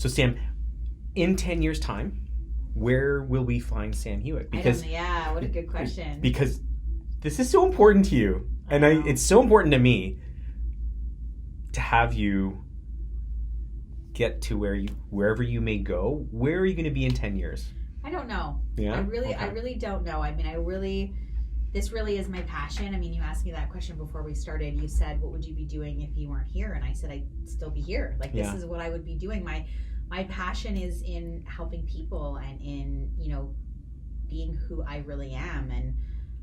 So Sam, in 10 years time, where will we find Sam Hewitt? Because yeah, what a good question. Because this is so important to you, and it's so important to me to have you get to wherever you may go. Where are you going to be in 10 years? I don't know. Yeah? I really don't know. I mean, this really is my passion. I mean, you asked me that question before we started. You said, what would you be doing if you weren't here? And I said, I'd still be here. Like, this is what I would be doing. My passion is in helping people and in, being who I really am. And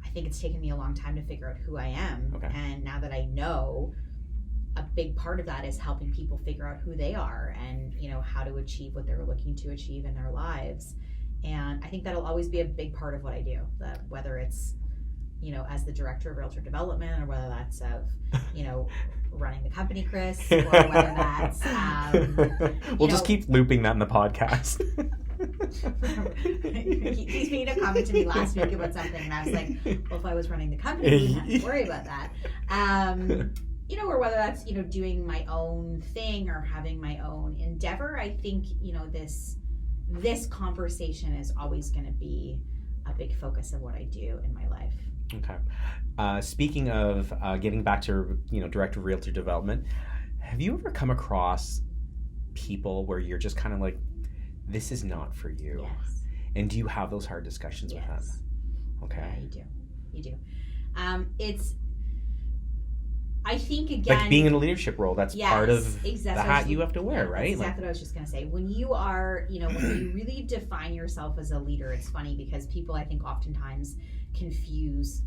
I think it's taken me a long time to figure out who I am. Okay. And now that I know, a big part of that is helping people figure out who they are and, how to achieve what they're looking to achieve in their lives. And I think that'll always be a big part of what I do, that whether it's, as the director of realtor development, or whether that's of, running the company, Chris, or whether that's, we'll just keep looping that in the podcast. He's made a comment to me last week about something, and I was like, well, if I was running the company, we wouldn't have to worry about that. Or whether that's, doing my own thing or having my own endeavor. I think, this conversation is always going to be a big focus of what I do in my life. Okay. Speaking of getting back to, director of realtor development, have you ever come across people where you're just kind of like, this is not for you? Yes. And do you have those hard discussions with them? Okay. Yeah, you do. I think, again, like being in a leadership role, that's part of the hat you have to wear, right? That's exactly what I was just going to say. When you are, when you really define yourself as a leader, it's funny because people, I think, oftentimes confuse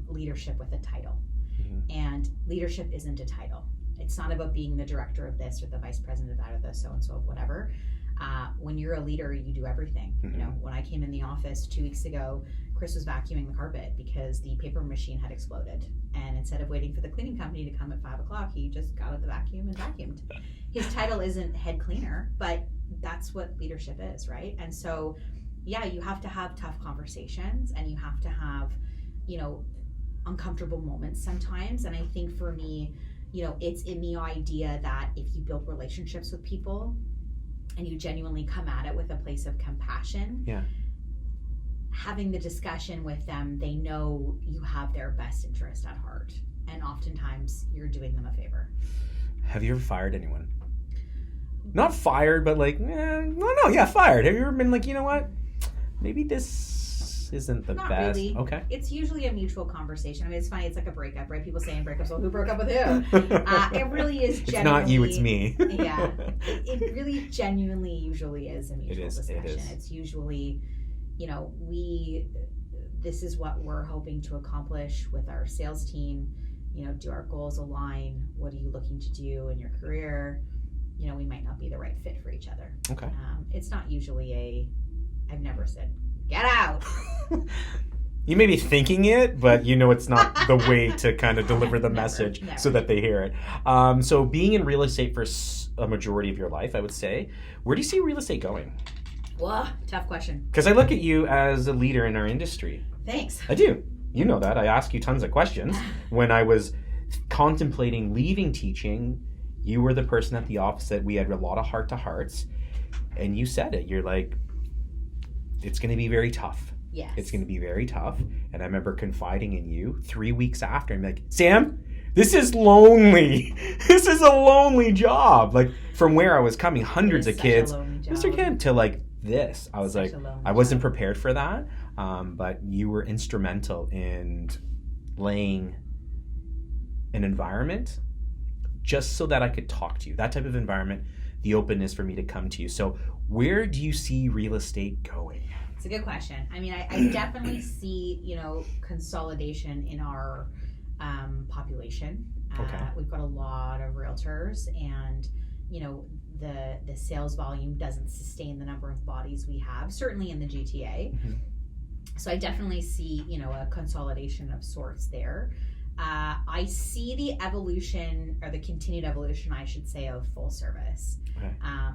leadership with a title. Mm-hmm. And leadership isn't a title. It's not about being the director of this or the vice president of that or the so-and-so of whatever. When you're a leader, you do everything. Mm-hmm. When I came in the office 2 weeks ago, Chris was vacuuming the carpet because the paper machine had exploded. And instead of waiting for the cleaning company to come at 5 o'clock, he just got out the vacuum and vacuumed. His title isn't head cleaner, but that's what leadership is, right? And so, yeah, you have to have tough conversations and you have to have, uncomfortable moments sometimes. And I think for me, it's in the idea that if you build relationships with people and you genuinely come at it with a place of compassion, having the discussion with them, they know you have their best interest at heart. And oftentimes you're doing them a favor. Have you ever fired anyone? Not fired, but like, fired. Have you ever been like, you know what? Maybe this isn't the Not best. Really. Okay. It's usually a mutual conversation. I mean, it's funny. It's like a breakup, right? People say in breakups, well, who broke up with who? It really is genuinely. It's not you, it's me. Yeah. It really genuinely usually is a mutual discussion. It is. It's usually, this is what we're hoping to accomplish with our sales team. Do our goals align? What are you looking to do in your career? We might not be the right fit for each other. Okay. It's not usually I've never said, get out. You may be thinking it, but it's not the way to kind of deliver the message so that they hear it. So being in real estate for a majority of your life, I would say, where do you see real estate going? Whoa, tough question. Because I look at you as a leader in our industry. Thanks. I do. You know that. I ask you tons of questions. When I was contemplating leaving teaching, you were the person at the office that we had a lot of heart-to-hearts, and you said it. You're like, it's going to be very tough. Yes. It's going to be very tough. And I remember confiding in you 3 weeks after. I'm like, Sam, this is lonely. This is a lonely job. Like, from where I was coming, hundreds of kids, Mr. Kid, to like this. I was like, I wasn't prepared for that. But you were instrumental in laying an environment just so that I could talk to you. That type of environment, the openness for me to come to you. So where do you see real estate going? It's a good question. I mean, I definitely see, consolidation in our population. Okay. We've got a lot of realtors and, the sales volume doesn't sustain the number of bodies we have, certainly in the GTA. Mm-hmm. So I definitely see, a consolidation of sorts there. I see the evolution, or the continued evolution, I should say, of full service. Okay.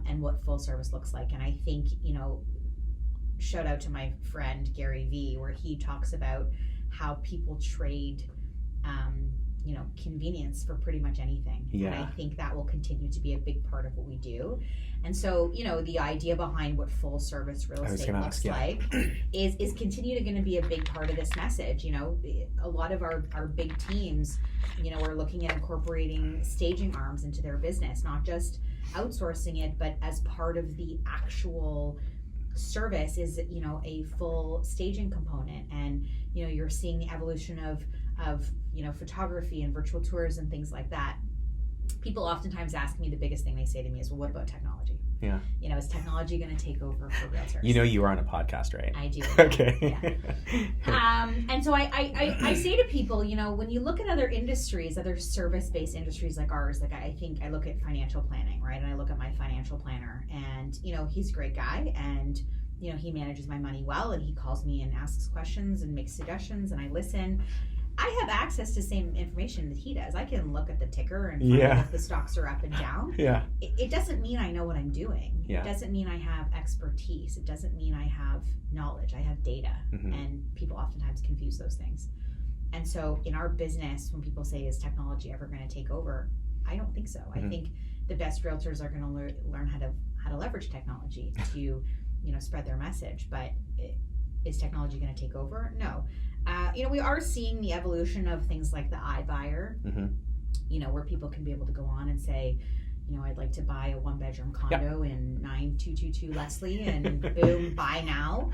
And what full service looks like. And I think, shout out to my friend Gary V, where he talks about how people trade convenience for pretty much anything. Yeah. And I think that will continue to be a big part of what we do. And so, the idea behind what full service real estate looks like is continue to going to be a big part of this message. A lot of our big teams, are looking at incorporating staging arms into their business, not just outsourcing it, but as part of the actual service is, a full staging component. And, you're seeing the evolution of photography and virtual tours and things like that. People oftentimes ask me, the biggest thing they say to me is, well, what about technology? Yeah. Is technology going to take over for realtors? You are on a podcast, right? I do. Okay. Yeah. And so I say to people, when you look at other industries, other service-based industries like ours, like I think I look at financial planning, right? And I look at my financial planner, and, he's a great guy, and, he manages my money well, and he calls me and asks questions and makes suggestions, and I listen. I have access to the same information that he does. I can look at the ticker and find out if the stocks are up and down. Yeah. It doesn't mean I know what I'm doing. Yeah. It doesn't mean I have expertise. It doesn't mean I have knowledge. I have data. Mm-hmm. And people oftentimes confuse those things. And so in our business, when people say, is technology ever going to take over? I don't think so. Mm-hmm. I think the best realtors are going to learn how to leverage technology to, spread their message. But is technology going to take over? No. We are seeing the evolution of things like the iBuyer, Mm-hmm. Where people can be able to go on and say, I'd like to buy a 1-bedroom condo in 9222 Leslie, and boom, buy now.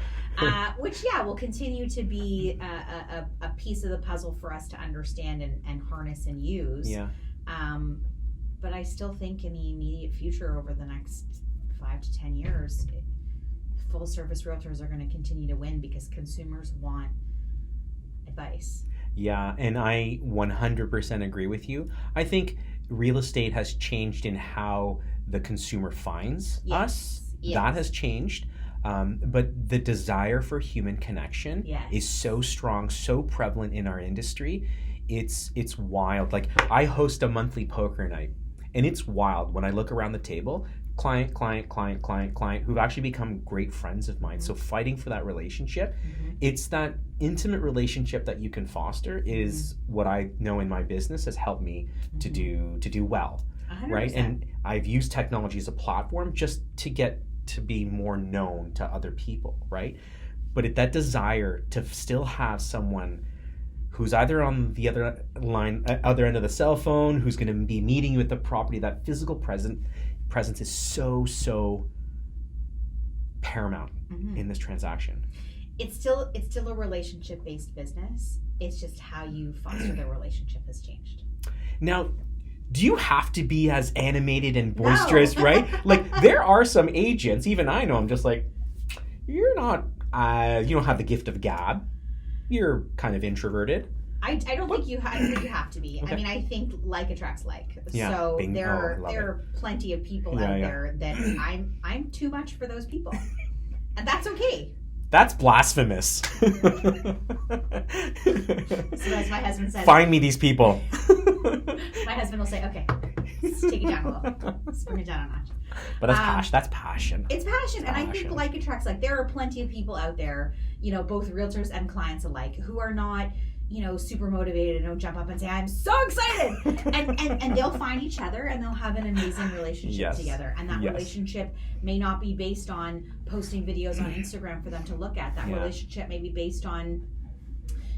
Which, will continue to be a piece of the puzzle for us to understand and harness and use. Yeah. But I still think in the immediate future, over the next 5 to 10 years, full service realtors are going to continue to win because consumers want advice. Yeah, and I 100% agree with you. I think real estate has changed in how the consumer finds us. Yes. That has changed. But the desire for human connection is so strong, so prevalent in our industry. It's wild. Like, I host a monthly poker night, and it's wild when I look around the table. Client, who've actually become great friends of mine. Mm-hmm. So fighting for that relationship, it's that intimate relationship that you can foster is what I know in my business has helped me to do well, 100%. Right? And I've used technology as a platform just to get to be more known to other people, right? But that desire to still have someone who's either on the other end of the cell phone, who's going to be meeting you at the property, that physical presence is so paramount in this transaction. It's still a relationship-based business. It's just how you foster the relationship has changed. Now, do you have to be as animated and boisterous, No. right? Like, there are some agents, even I know, I'm just like, you're not, you don't have the gift of gab. You're kind of introverted. I don't think you have to be. Okay. I mean, I think like attracts like. Yeah, so there are plenty of people out there that I'm too much for those people, and that's okay. That's blasphemous. So as my husband says, find me these people. My husband will say, okay, let's take it down a little. Let's bring it down a notch. But that's passion. It's passion. And I think like attracts like. There are plenty of people out there, both realtors and clients alike, who are not, super motivated and don't jump up and say, I'm so excited. and they'll find each other and they'll have an amazing relationship together. And that relationship may not be based on posting videos on Instagram for them to look at. That relationship may be based on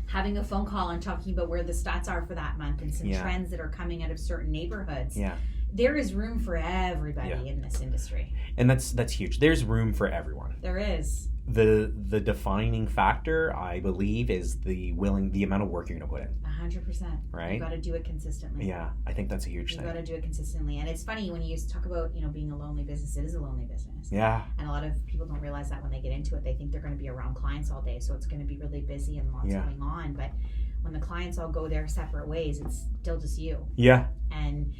having a phone call and talking about where the stats are for that month and some trends that are coming out of certain neighborhoods. Yeah. There is room for everybody in this industry. And that's huge. There's room for everyone. There is. The defining factor, I believe, is the amount of work you're going to put in. 100%. Right? You got to do it consistently. Yeah, I think that's a huge thing. You got to do it consistently. And it's funny when you talk about, being a lonely business, it is a lonely business. Yeah. And a lot of people don't realize that when they get into it. They think they're going to be around clients all day, so it's going to be really busy and lots going on. But when the clients all go their separate ways, it's still just you. Yeah. And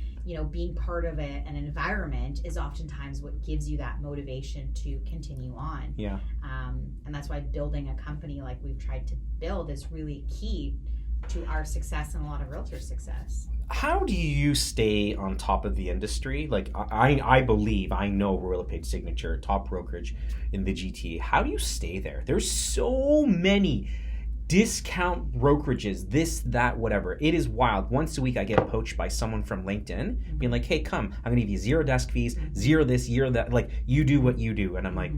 being part of an environment is oftentimes what gives you that motivation to continue on. Yeah. And that's why building a company like we've tried to build is really key to our success and a lot of realtors' success. How do you stay on top of the industry? Like, I believe, I know Royal LePage Signature, top brokerage in the GTA. How do you stay there? There's so many discount brokerages, this, that, whatever. It is wild. Once a week I get poached by someone from LinkedIn being like, hey, come, I'm gonna give you 0 desk fees, 0 this, 0 that, like, you do what you do. And I'm like,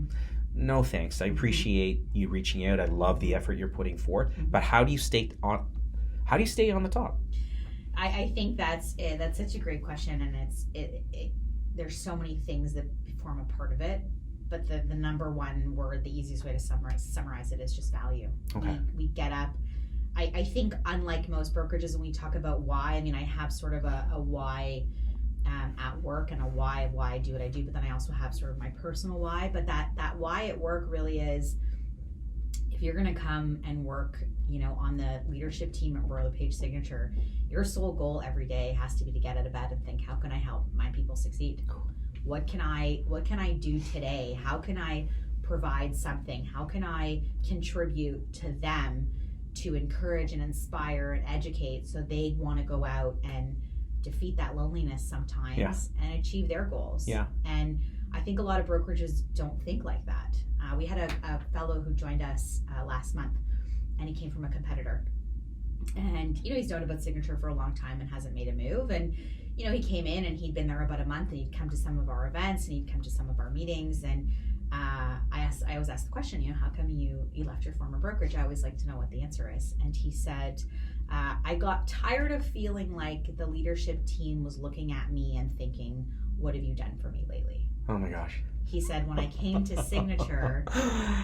no thanks. I appreciate you reaching out. I love the effort you're putting forth. But how do you stay on the top? I think that's such a great question, and there's so many things that form a part of it. But the number one word, the easiest way to summarize it is just value. Okay. We get up. I think unlike most brokerages, when we talk about why, I mean, I have sort of a why at work and a why of why I do what I do, but then I also have sort of my personal why. But that why at work really is, if you're going to come and work, on the leadership team at Royal LePage Signature, your sole goal every day has to be to get out of bed and think, how can I help my people succeed? What can I do today? How can I provide something? How can I contribute to them to encourage and inspire and educate so they want to go out and defeat that loneliness sometimes and achieve their goals? Yeah. And I think a lot of brokerages don't think like that. We had a fellow who joined us last month, and he came from a competitor. And, he's known about Signature for a long time and hasn't made a move. And, he came in and he'd been there about a month, and he'd come to some of our events and he'd come to some of our meetings. And I always ask the question, how come you left your former brokerage? I always like to know what the answer is. And he said, I got tired of feeling like the leadership team was looking at me and thinking, what have you done for me lately? Oh my gosh. He said, when I came to Signature,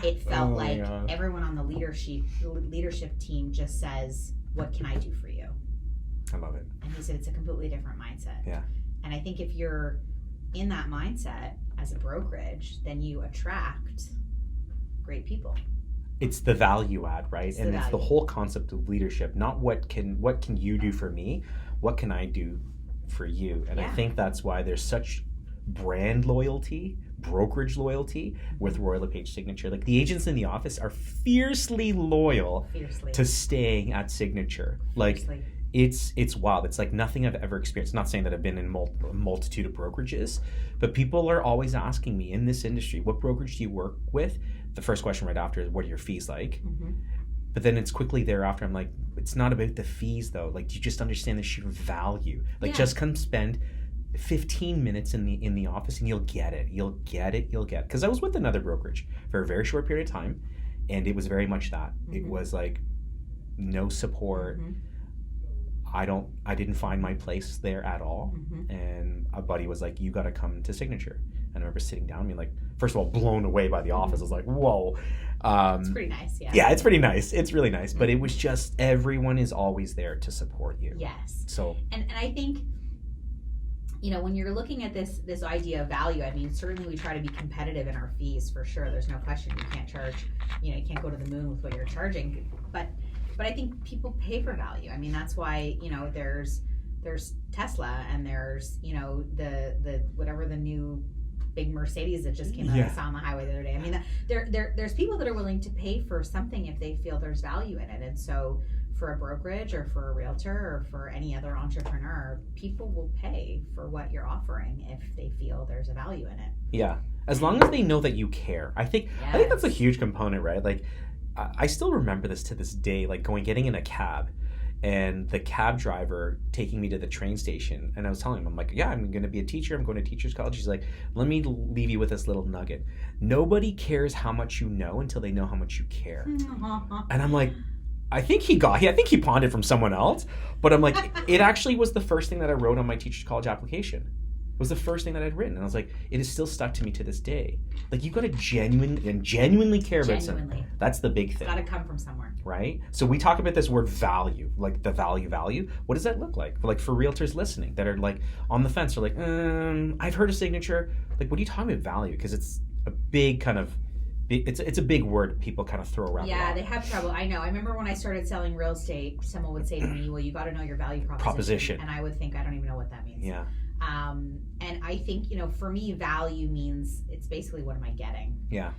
it felt like everyone on the leadership team just says, what can I do for you? I love it. And he said, it's a completely different mindset. Yeah. And I think if you're in that mindset as a brokerage, then you attract great people. It's the value add, right? It's the whole concept of leadership, not what can you do for me, what can I do for you? And I think that's why there's such brand loyalty, brokerage loyalty with Royal LePage Signature. Like, the agents in the office are fiercely loyal to staying at Signature. Like, it's wild. It's like nothing I've ever experienced. Not saying that I've been in a multitude of brokerages, but people are always asking me in this industry, what brokerage do you work with? The first question right after is, what are your fees like? But then it's quickly thereafter, I'm like, it's not about the fees though. Like, do you just understand the sheer value? Like, just come spend 15 minutes in the office and you'll get it. Because I was with another brokerage for a very short period of time, and it was very much that. It was like no support. I didn't find my place there at all. And a buddy was like, you got to come to Signature. And I remember sitting down and being like, first of all, blown away by the office. I was like, whoa. It's pretty nice, yeah. Yeah, it's pretty nice. It's really nice. But it was just, everyone is always there to support you. Yes. So, and I think, when you're looking at this idea of value, I mean, certainly we try to be competitive in our fees for sure. There's no question. You can't charge, you can't go to the moon with what you're charging. But I think people pay for value. I mean, that's why, there's Tesla, and there's, the whatever the new big Mercedes that just came out, I saw on the highway the other day. I mean, there's people that are willing to pay for something if they feel there's value in it. And so for a brokerage or for a realtor or for any other entrepreneur, people will pay for what you're offering if they feel there's a value in it. Yeah. As long as they know that you care. I think that's a huge component, right? Like, I still remember this to this day, like getting in a cab and the cab driver taking me to the train station. And I was telling him, I'm like, yeah, I'm going to be a teacher. I'm going to teacher's college. He's like, let me leave you with this little nugget. Nobody cares how much you know until they know how much you care. And I'm like, I think he pawned it from someone else. But I'm like, it actually was the first thing that I wrote on my teacher's college application. It was the first thing that I'd written. And I was like, it is still stuck to me to this day. Like, you got to genuinely care about something. That's the big thing. It's got to come from somewhere. Right? So we talk about this word value, like the value. What does that look like? Like, for realtors listening that are like on the fence, or like, I've heard of Signature. Like, what are you talking about value? Because it's a big kind of, it's a big word people kind of throw around. Yeah, they have trouble. I know. I remember when I started selling real estate, someone would say to me, well, you got to know your value proposition. And I would think, I don't even know what that means. Yeah. And I think, for me, value means it's basically, what am I getting? Yeah.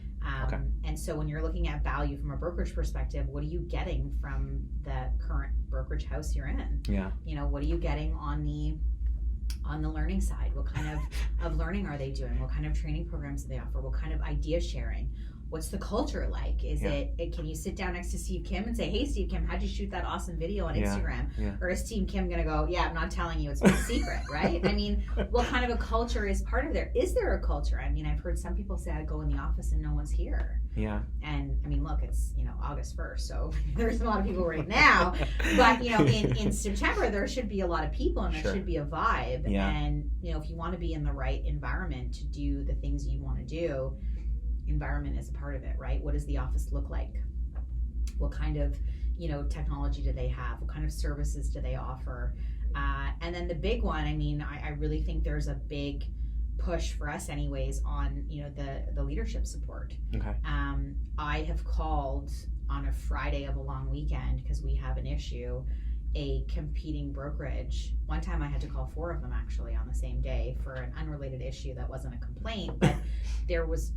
Okay. And so when you're looking at value from a brokerage perspective, what are you getting from the current brokerage house you're in? Yeah. What are you getting on the learning side? What kind of learning are they doing? What kind of training programs do they offer? What kind of idea sharing? what's the culture like? Is it, can you sit down next to Steve Kim and say, hey, Steve Kim, how'd you shoot that awesome video on Instagram? Or is Steve Kim going to go, yeah, I'm not telling you, it's my secret, right? I mean, what kind of a culture is part of there? Is there a culture? I mean, I've heard some people say I go in the office and no one's here. Yeah. And I mean, look, it's, August 1st, so there's a lot of people right now. But, in September, there should be a lot of people and there should be a vibe. Yeah. And, if you want to be in the right environment to do the things you want to do, environment is a part of it, right? What does the office look like? What kind of, technology do they have? What kind of services do they offer? And then the big one, I mean, I really think there's a big push for us anyways on, the leadership support. Okay. I have called on a Friday of a long weekend because we have an issue, a competing brokerage. One time I had to call 4 of them actually on the same day for an unrelated issue that wasn't a complaint, but there was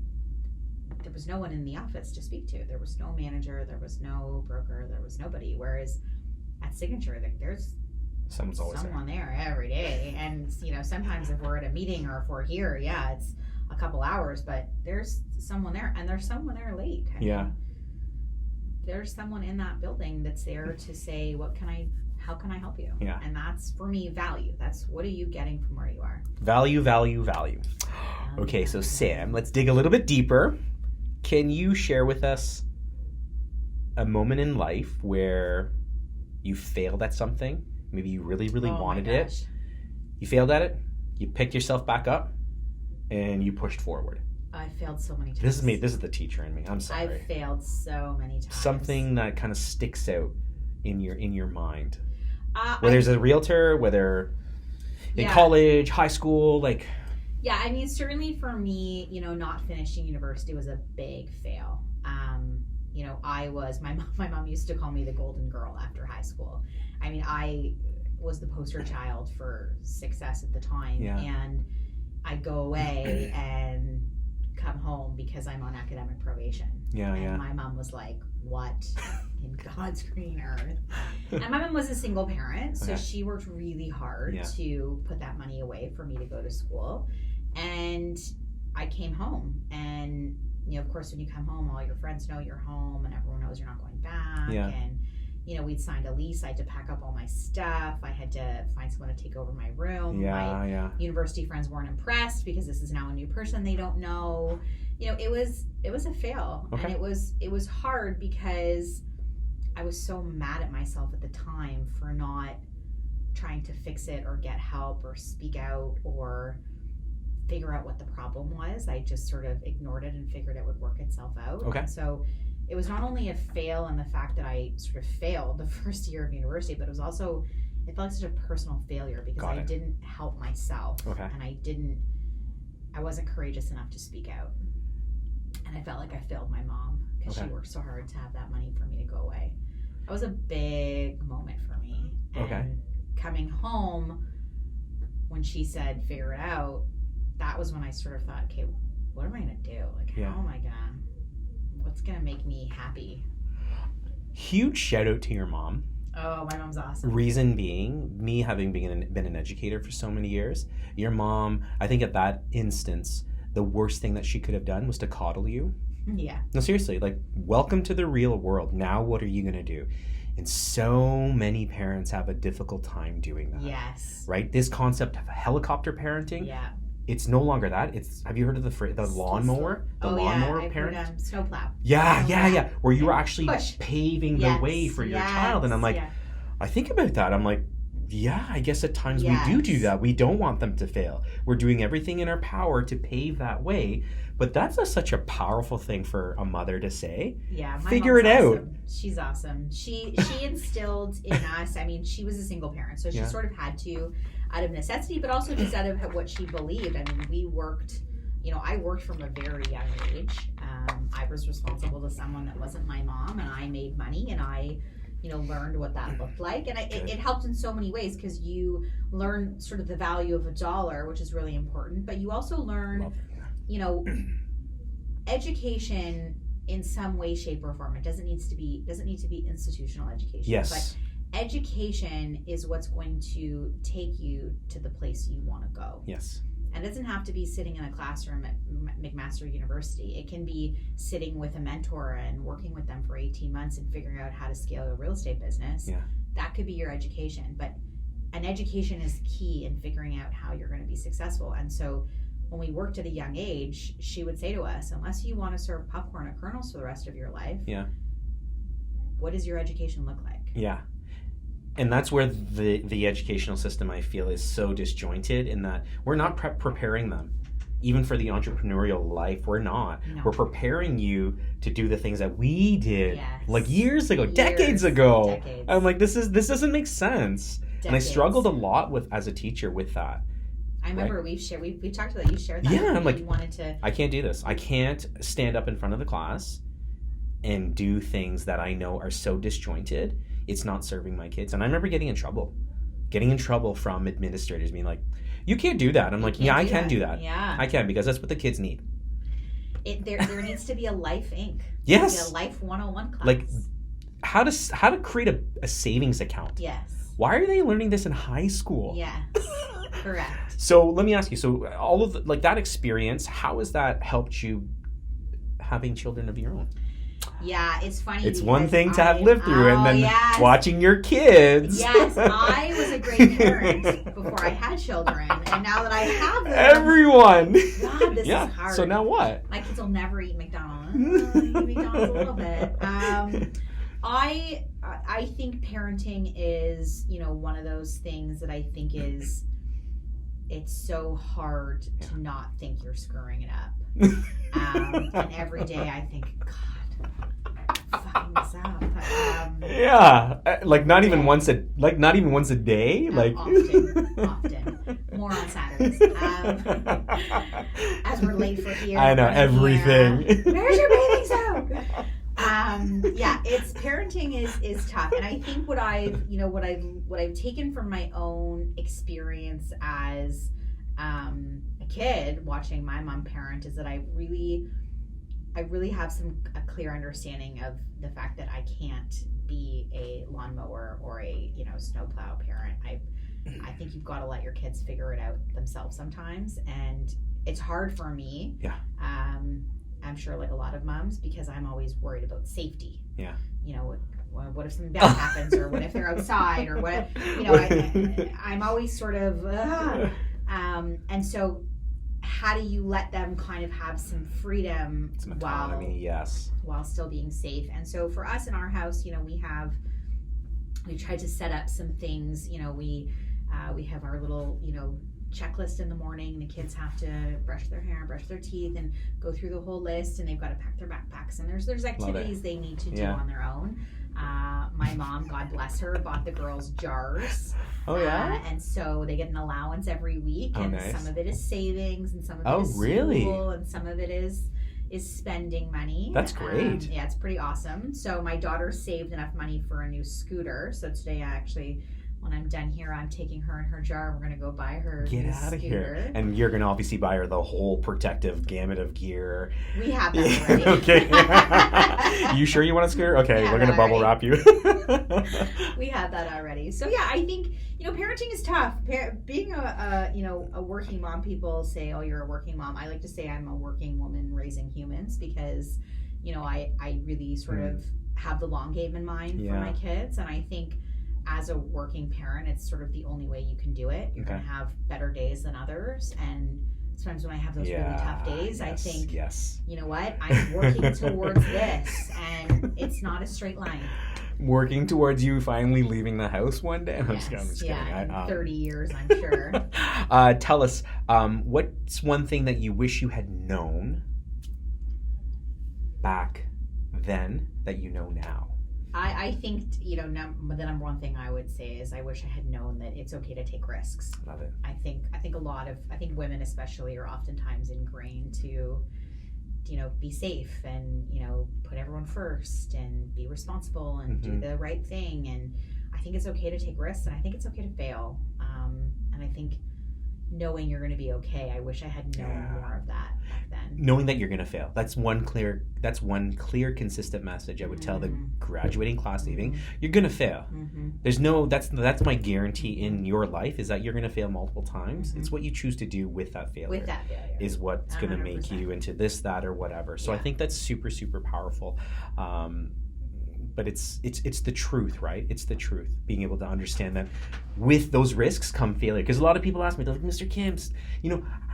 no one in the office to speak to. There was no manager, there was no broker, there was nobody. Whereas at Signature, there's someone there every day. And, sometimes if we're at a meeting or if we're here, it's a couple hours, but there's someone there and there's someone there late. I mean, there's someone in that building that's there to say, how can I help you? Yeah. And that's, for me, value. That's, what are you getting from where you are? Value. Okay, so Sam, let's dig a little bit deeper. Can you share with us a moment in life where you failed at something? Maybe you really, really wanted it. You failed at it. You picked yourself back up, and you pushed forward. I failed so many times. This is me. This is the teacher in me. I'm sorry. I failed so many times. Something that kind of sticks out in your mind. Whether it's a realtor, whether in college, high school, like. Yeah, I mean, certainly for me, not finishing university was a big fail. My mom used to call me the golden girl after high school. I mean, I was the poster child for success at the time. Yeah. And I go away and come home because I'm on academic probation. And my mom was like, what in God's green earth? And my mom was a single parent, so she worked really hard to put that money away for me to go to school. And I came home, and of course, when you come home, all your friends know you're home, and everyone knows you're not going back. And we'd signed a lease. I had to pack up all my stuff. I had to find someone to take over my room. My university friends weren't impressed because this is now a new person they don't know. It was a fail, and it was hard because I was so mad at myself at the time for not trying to fix it or get help or speak out or figure out what the problem was. I just sort of ignored it and figured it would work itself out. And so it was not only a fail in the fact that I sort of failed the first year of university, but it felt like such a personal failure because I didn't help myself. And I wasn't courageous enough to speak out. And I felt like I failed my mom because she worked so hard to have that money for me to go away. That was a big moment for me. And coming home, when she said, figure it out, that was when I sort of thought, okay, what am I going to do? Like, how am I going to, what's going to make me happy? Huge shout out to your mom. Oh, my mom's awesome. Reason being, me having been an educator for so many years, your mom, I think at that instance, the worst thing that she could have done was to coddle you. Yeah. No, seriously, like, welcome to the real world. Now what are you going to do? And so many parents have a difficult time doing that. Yes. Right? This concept of helicopter parenting. Yeah. It's no longer that. Have you heard of the lawnmower? The lawnmower parent? I've heard snowplow. Yeah. Where you were actually paving the way for your child. And I'm like, I think about that. I'm like, yeah, I guess at times we do that. We don't want them to fail. We're doing everything in our power to pave that way. But that's such a powerful thing for a mother to say. Yeah, figure it out. She's awesome. She instilled in us. I mean, she was a single parent, so she sort of had to, out of necessity, but also just out of what she believed. I mean, we worked. I worked from a very young age. I was responsible to someone that wasn't my mom, and I made money, and I learned what that looked like. And it helped in so many ways because you learn sort of the value of a dollar, which is really important, but you also learn, education in some way, shape, or form. It doesn't need to be institutional education. Yes. But education is what's going to take you to the place you want to go. Yes. And it doesn't have to be sitting in a classroom at McMaster University. It can be sitting with a mentor and working with them for 18 months and figuring out how to scale a real estate business. Yeah. That could be your education. But an education is key in figuring out how you're going to be successful. And so when we worked at a young age, she would say to us, unless you want to serve popcorn at Colonel's for the rest of your life, what does your education look like? Yeah. And that's where the educational system, I feel, is so disjointed in that we're not preparing them. Even for the entrepreneurial life, we're not. No. We're preparing you to do the things that we did like years ago, decades ago. I'm like, this doesn't make sense. Decades. And I struggled a lot as a teacher with that. I remember we've talked about, you shared that. Yeah, I'm like, you wanted to... I can't do this. I can't stand up in front of the class and do things that I know are so disjointed. It's not serving my kids. And I remember getting in trouble from administrators being like, you can't do that. I'm like, yeah, I can do that. Yeah. I can, because that's what the kids need. There needs to be a Life Inc. Yes. A Life 101 class. Like how to create a savings account. Yes. Why are they learning this in high school? Yes. Correct. So let me ask you, so all of that experience, how has that helped you having children of your own? Yeah, it's funny. It's one thing to have lived through and then watching your kids. Yes, I was a great parent before I had children, and now that I have them, everyone. God, this is hard. So now what? My kids will never eat McDonald's. Eat McDonald's a little bit. I think parenting is, one of those things that I think is, it's so hard to not think you're screwing it up. And every day I think, God, fucking this up. Like not even once a day. Like often, more on Saturdays. As we're late for here. I know everything. Where's your bathing soap? It's parenting is tough, and I think what I've taken from my own experience as a kid watching my mom parent is that I really have a clear understanding of the fact that I can't be a lawnmower or a snowplow parent. I think you've got to let your kids figure it out themselves sometimes, and it's hard for me. Yeah. I'm sure like a lot of moms, because I'm always worried about safety. Yeah. What if something bad happens, or what if they're outside, or what? I'm always sort of, and so how do you let them kind of have some freedom, some autonomy, while still being safe? And so for us in our house, we tried to set up some things. We have our little, checklist in the morning. The kids have to brush their hair, brush their teeth, and go through the whole list, and they've got to pack their backpacks, and there's activities they need to do on their own. My mom, God bless her, bought the girls jars. Oh yeah. And so they get an allowance every week, and nice. Some of it is savings, and some of it is school, and some of it is spending money. That's great. It's pretty awesome. So my daughter saved enough money for a new scooter. So today when I'm done here, I'm taking her in her jar. We're going to go buy her Get out of here. And you're going to obviously buy her the whole protective gamut of gear. We have that already. Okay. You sure you want a scooter? Okay, we're going to bubble wrap you. We have that already. So yeah, I think, parenting is tough. Being a working mom, people say, oh, you're a working mom. I like to say I'm a working woman raising humans, because, I really sort of have the long game in mind for my kids. And I think, as a working parent, it's sort of the only way you can do it. You're going to have better days than others. And sometimes when I have those really tough days, I think, you know what? I'm working towards this, and it's not a straight line. Working towards you finally leaving the house one day? I'm just kidding. In 30 years, I'm sure. Tell us, what's one thing that you wish you had known back then that you know now? I think, the number one thing I would say is I wish I had known that it's okay to take risks. Love it. I think women especially are oftentimes ingrained to, be safe and, put everyone first and be responsible and do the right thing. And I think it's okay to take risks, and I think it's okay to fail. And I think, knowing you're going to be okay. I wish I had known more of that back then. Knowing that you're going to fail. That's one clear, consistent message I would tell the graduating class leaving. You're going to fail. There's no, that's my guarantee in your life, is that you're going to fail multiple times. It's what you choose to do with that failure. Is what's going to make you into this, that, or whatever. So I think that's super, super powerful. But it's the truth, right? It's the truth. Being able to understand that with those risks come failure. Because a lot of people ask me, they're like, Mr. Kim's,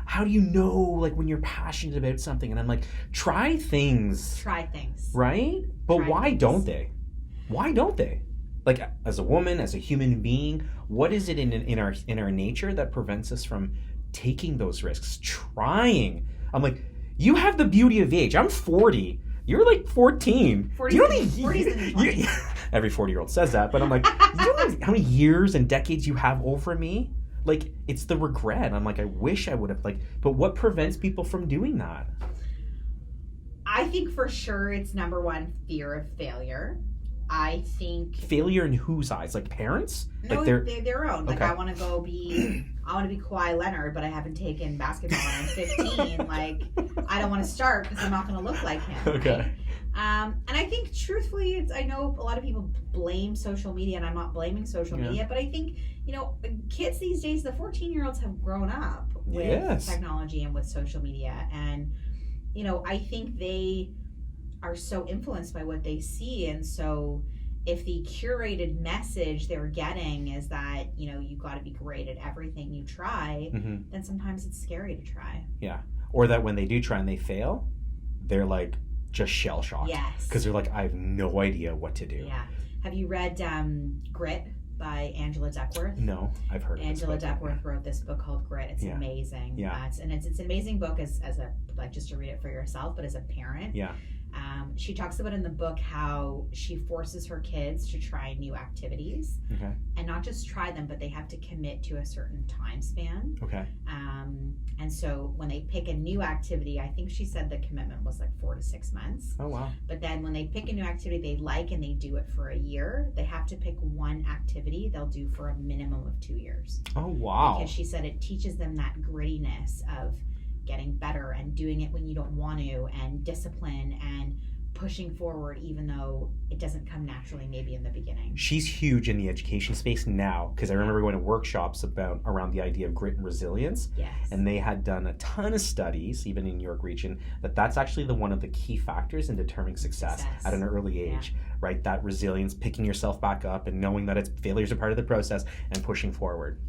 how do you know, like, when you're passionate about something? And I'm like, try things. Right? But why don't they? Why don't they? Like, as a woman, as a human being, what is it in our nature that prevents us from taking those risks, trying? I'm like, you have the beauty of age. I'm 40. You're like 14. 40's every 40-year-old says that, but I'm like, you know how many years and decades you have over me? Like, it's the regret. I'm like, I wish I would have, but what prevents people from doing that? I think for sure it's number one, fear of failure. I think failure in whose eyes? Like parents? No, like they're their own. Like, I want to be Kawhi Leonard, but I haven't taken basketball when I'm 15. Like, I don't want to start because I'm not going to look like him. Okay. Right? And I think, truthfully, I know a lot of people blame social media, and I'm not blaming social media, but I think, kids these days, the 14-year-olds have grown up with technology and with social media. And, I think they are so influenced by what they see. And so if the curated message they're getting is that, you got to be great at everything you try, then sometimes it's scary to try. Yeah. Or that when they do try and they fail, they're like just shell shocked. Yes. Because they're like, I have no idea what to do. Yeah. Have you read Grit by Angela Duckworth? No, I've heard of it. Angela Duckworth wrote this book called Grit. It's amazing. Yeah. It's an amazing book as a, like, just to read it for yourself, but as a parent. Yeah. She talks about in the book how she forces her kids to try new activities, and not just try them, but they have to commit to a certain time span. Okay. And so when they pick a new activity, I think she said the commitment was like 4 to 6 months. Oh, wow. But then when they pick a new activity they like and they do it for a year, they have to pick one activity they'll do for a minimum of 2 years. Oh, wow. Because she said it teaches them that grittiness of getting better and doing it when you don't want to, and discipline and pushing forward even though it doesn't come naturally maybe in the beginning. She's huge in the education space now, because I remember going to workshops around the idea of grit and resilience. Yes. And they had done a ton of studies, even in York region, that's actually one of the key factors in determining success at an early age, right? That resilience, picking yourself back up and knowing that failures are part of the process and pushing forward.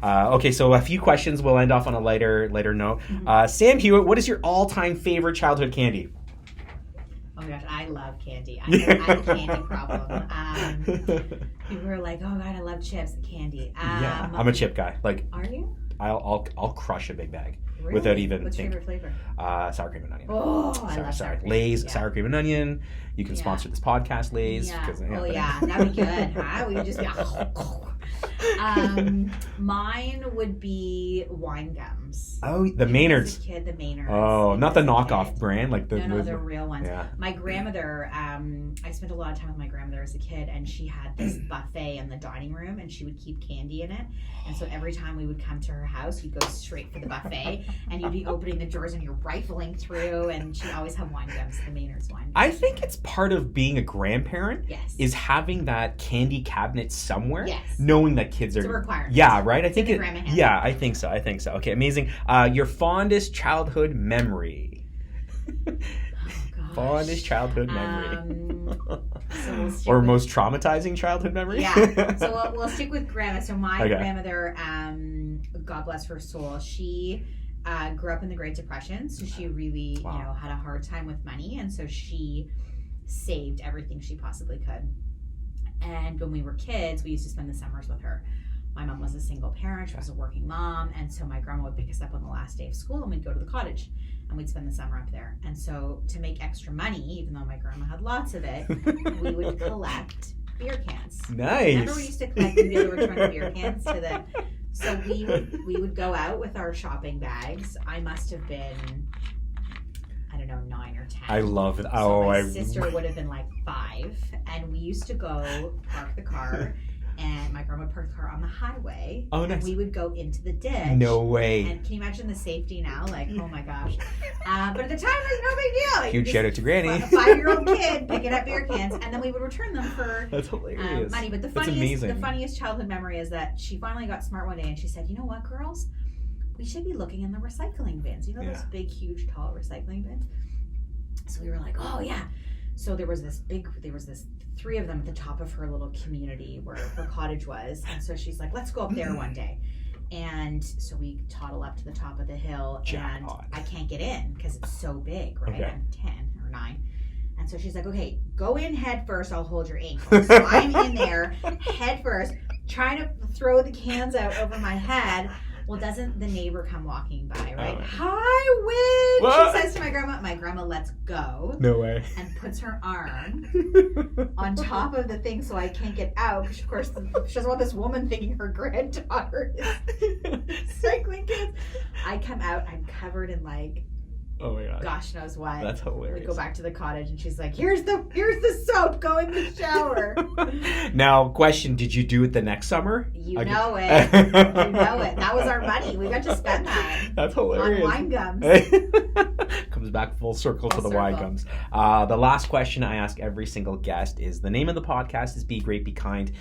Okay, so a few questions. We'll end off on a lighter note. Sam Hewitt, what is your all-time favorite childhood candy? Oh my gosh, I love candy. I have a candy problem. People are like, oh God, I love chips and candy. Yeah, I'm a chip guy. Like, are you? I'll crush a big bag. Really? Without even What's your favorite flavor? Sour cream and onion. Oh, I love sour cream. Lay's, sour cream and onion. You can sponsor this podcast, Lay's. Yeah. That'd be good, huh? We would just be mine would be wine gums. Oh, the Maynards. As a kid, the Maynards. Oh, not the knockoff brand, like the. No, they're real ones. Yeah. My grandmother, I spent a lot of time with my grandmother as a kid, and she had this buffet in the dining room, and she would keep candy in it. And so every time we would come to her house, you'd go straight for the buffet, and you'd be opening the drawers and you're rifling through, and she'd always have wine gums, the Maynards wine gums. I think it's part of being a grandparent. Yes. Is having that candy cabinet somewhere. Yes. Knowing that kids are. It's a requirement. Yeah, right? I think Yeah, I think so. Okay, amazing. Your fondest childhood memory. Fondest childhood memory. Or most traumatizing childhood memory? Yeah. So we'll stick with grandma. So my grandmother, God bless her soul, she grew up in the Great Depression. So she really, had a hard time with money. And so she saved everything she possibly could. And when we were kids, we used to spend the summers with her. My mom was a single parent. She was a working mom. And so my grandma would pick us up on the last day of school and we'd go to the cottage and we'd spend the summer up there. And so to make extra money, even though my grandma had lots of it, we would collect beer cans. Nice. Remember we used to collect and be able to return the beer cans to the... So we would go out with our shopping bags. I must have been, I don't know, 9 or 10. I love it. So my sister would have been like 5. And we used to go park the car. And my grandma would park the car on the highway. Oh, nice. And we would go into the ditch. No way. And can you imagine the safety now? Like, oh my gosh. But at the time, like, no big deal. Like, Huge shout out to Granny. A 5-year-old kid picking up beer cans, and then we would return them for That's hilarious. money. But the funniest childhood memory is that she finally got smart one day, and she said, "You know what, girls? We should be looking in the recycling bins. You know those big, huge, tall recycling bins." So we were like, "Oh yeah." So there was this 3 of them at the top of her little community where her cottage was, and so she's like, "Let's go up there one day." And so we toddle up to the top of the hill, Jackpot. and I can't get in because it's so big, right? Okay. I'm 10 or 9. And so she's like, "Okay, go in head first. I'll hold your ankle." So I'm in there head first, trying to throw the cans out over my head. Well, doesn't the neighbor come walking by, right? Hi, Win! What? She says to my grandma. My grandma lets go. No way. And puts her arm on top of the thing so I can't get out. Because, of course, she doesn't want this woman thinking her granddaughter is cycling kids. I come out. I'm covered in, like, oh my god. Gosh knows what. That's hilarious. We go back to the cottage and she's like, here's the soap, go in the shower. Now, question, did you do it the next summer? You know it. You know it. That was our money. We got to spend that. That's hilarious. On wine gums. Comes back full circle Full to the wine circle. gums. The last question I ask every single guest is, the name of the podcast is Be Great, Be Kind.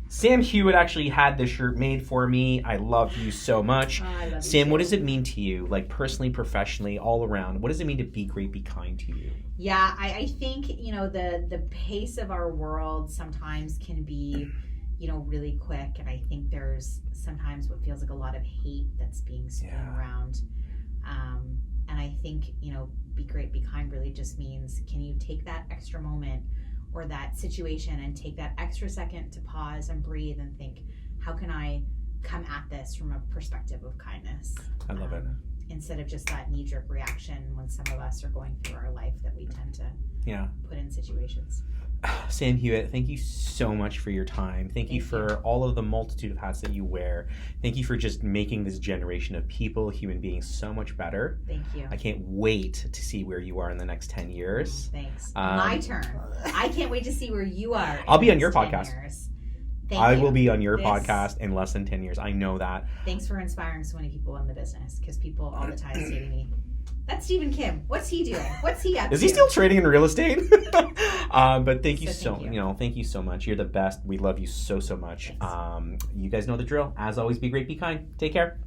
Sam Hewitt actually had this shirt made for me. I love you so much. Oh, I love you Sam, too. what does it mean to you? Like personally, professionally, all around. What does it mean to be great, be kind to you? Yeah, I think, the pace of our world sometimes can be, really quick. And I think there's sometimes what feels like a lot of hate that's being spun around. And I think, be great, be kind really just means, can you take that extra moment or that situation and take that extra second to pause and breathe and think, how can I come at this from a perspective of kindness? I love it. Instead of just that knee-jerk reaction when some of us are going through our life that we tend to put in situations. Sam Hewitt, thank you so much for your time. Thank you for all of the multitude of hats that you wear. Thank you for just making this generation of people, human beings, so much better. Thank you. I can't wait to see where you are in the next 10 years. Thanks. My turn. I can't wait to see where you are. I'll be on your podcast. I will be on your podcast in less than 10 years. I know that. Thanks for inspiring so many people in the business, because people all the time say to me, that's Stephen Kim. What's he doing? What's he up to? Is he still trading in real estate? But thank you thank you so much. You're the best. We love you so much. You guys know the drill. As always, be great, be kind. Take care.